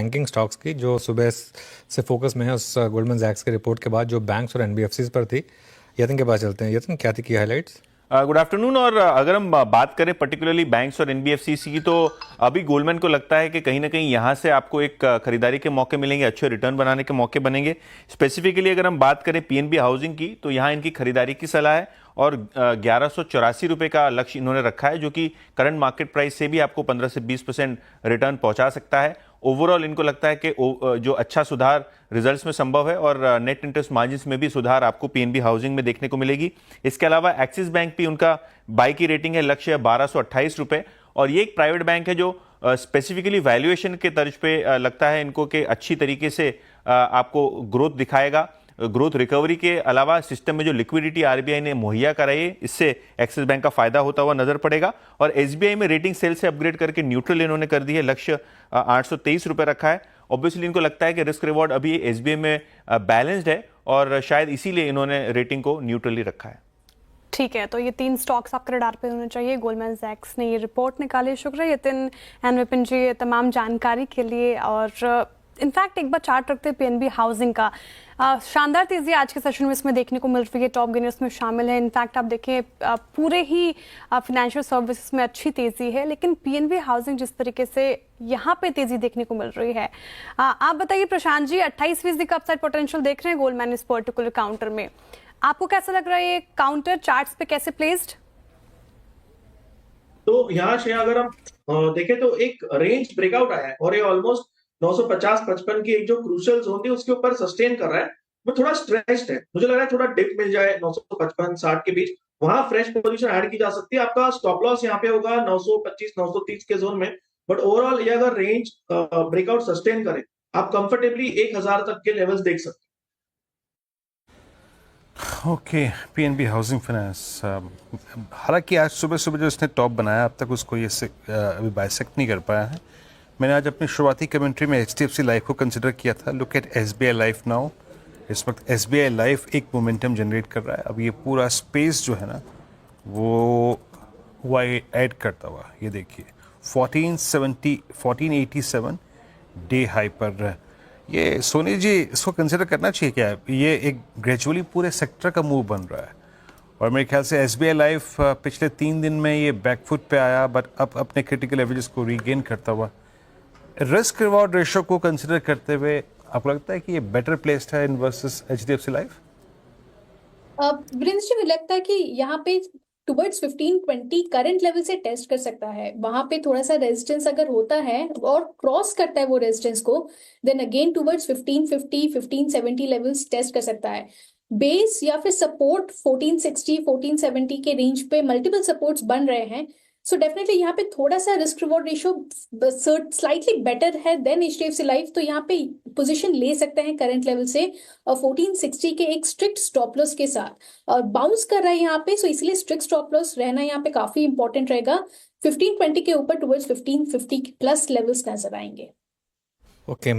Banking stocks की जो सुबह से फोकस में है उस गोल्डमैन सैक्स के रिपोर्ट के बाद जो बैंक्स और एनबीएफसीज पर थी। यतन के पास चलते हैं। यतन, क्या थी की हाइलाइट्स? Good afternoon. और अगर हम बात करें पर्टिकुलरली बैंक्स और एनबीएफसी की, तो अभी गोल्डमैन को लगता है कि कहीं ना कहीं यहाँ से आपको एक खरीदारी के मौके मिलेंगे, अच्छे रिटर्न बनाने के मौके बनेंगे। स्पेसिफिकली अगर हम बात करें पीएनबी हाउसिंग की, तो यहाँ इनकी खरीदारी की सलाह है और 1184 रुपए का लक्ष्य इन्होंने रखा है, जो कि करंट मार्केट प्राइस से भी आपको 15 से 20% रिटर्न पहुंचा सकता है। ओवरऑल इनको लगता है कि जो अच्छा सुधार रिजल्ट्स में संभव है और नेट इंटरेस्ट मार्जिन्स में भी सुधार आपको पीएनबी हाउसिंग में देखने को मिलेगी। इसके अलावा एक्सिस बैंक भी उनका बाई की रेटिंग है, लक्ष्य है 1228 रुपए। और ये एक प्राइवेट बैंक है जो स्पेसिफिकली वैल्यूएशन के तर्ज पे लगता है इनको कि अच्छी तरीके से आपको ग्रोथ दिखाएगा। ग्रोथ रिकवरी के अलावा सिस्टम में जो लिक्विडिटी आरबीआई ने मुहैया कराई है, इससे एक्सिस बैंक का फायदा होता हुआ नजर पड़ेगा। और एसबीआई में रेटिंग सेल से अपग्रेड करके न्यूट्रल इन्होंने कर दी है, लक्ष्य 823 रुपए रखा है। ऑब्वियसली इनको लगता है कि रिस्क रिवॉर्ड अभी एसबीआई में बैलेंस्ड है और शायद इसीलिए इन्होंने रेटिंग को न्यूट्रली रखा है। ठीक है, तो ये 3 स्टॉक्स आपके रडार पे होने चाहिए। गोल्डमैन सैक्स ने ये रिपोर्ट निकाली। शुक्रिया यतिन एंड विपिन जी तमाम जानकारी के लिए। और इनफैक्ट एक बार चार्ट रखते हैं पीएनबी हाउसिंग का। शानदार तेजी आज के सेशन में इसमें देखने को मिल रही है। टॉप गेनर्स में शामिल है। इनफैक्ट आप देखें पूरे ही फाइनेंशियल सर्विसेज में अच्छी तेजी है, लेकिन पीएनबी हाउसिंग जिस तरीके से यहाँ पे तेजी देखने को मिल रही है, आप बताइए प्रशांत जी, 28% का अपसाइड पोटेंशियल देख रहे हैं गोल्डमैन इस पर्टिकुलर काउंटर में। आपको कैसा लग रहा है ये काउंटर चार्ट्स पे कैसे प्लेस्ड? तो यहाँ से अगर हम देखें तो एक रेंज ब्रेकआउट आया है और ये ऑलमोस्ट 950-55 की एक जो क्रूशियल जोन थी उसके ऊपर सस्टेन कर रहा है। वो थोड़ा स्ट्रेस्ड है, मुझे लग रहा है थोड़ा डिप मिल जाए 955-60 के बीच, वहां फ्रेश पोजीशन ऐड की जा सकती है। आपका स्टॉप लॉस यहाँ पे होगा 925-930 के जोन में। बट ओवरऑल ये अगर रेंज ब्रेकआउट सस्टेन करे, आप कंफर्टेबली 1000 तक के लेवल्स देख सकते हैं। ओके, पीएनबी हाउसिंग फाइनेंस, हालांकि आज सुबह सुबह जो इसने टॉप बनाया, अब तक उसको ये अभी बाइसेक्ट नहीं कर पाया है। मैंने आज अपनी शुरुआती कमेंट्री में एचडीएफसी लाइफ को कंसिडर किया था। Look at SBI life now. इस वक्त एसबीआई लाइफ एक मोमेंटम जनरेट कर रहा है। अब ये पूरा स्पेस जो है ना, वो ऐड करता हुआ, ये देखिए 1487 डे हाई पर। ये सोनी जी, इसको कंसिडर करना चाहिए क्या? ये एक ग्रेजुअली पूरे सेक्टर का मूव बन रहा है और मेरे ख्याल से एसबीआई लाइफ पिछले 3 दिन में ये बैकफुट पे आया, बट अब अपने क्रिटिकल एवरेजेस को रीगेन करता हुआ, रिस्क रिवॉर्ड रेशो को कंसिडर करते हुए आपको लगता है कि ये बेटर प्लेस्ड है इन versus HDFC life? Virendra ji, मुझे लगता है कि यहाँ पे टुवर्ड्स 1520 करंट लेवल से टेस्ट कर सकता है। वहां पे थोड़ा सा रेजिस्टेंस अगर होता है और क्रॉस करता है वो रेजिस्टेंस को, then again towards 1550 1570 levels test कर सकता है। बेस या फिर सपोर्ट 1460 1470 के रेंज पे मल्टीपल सपोर्ट्स बन रहे हैं। सो डेफिनेटली यहाँ पे थोड़ा सा risk reward ratio slightly better है देन एचडीएफसी लाइफ, तो यहाँ पे पोजीशन ले सकते हैं करंट लेवल से और 1460 के एक स्ट्रिक्ट स्टॉप लॉस के साथ। और बाउंस कर रहा है यहाँ पे, सो इसलिए स्ट्रिक्ट स्टॉप लॉस रहना यहाँ पे काफी इंपॉर्टेंट रहेगा। 1520 के ऊपर टुवर्ड्स 1550 प्लस लेवल्स नजर आएंगे। ओके।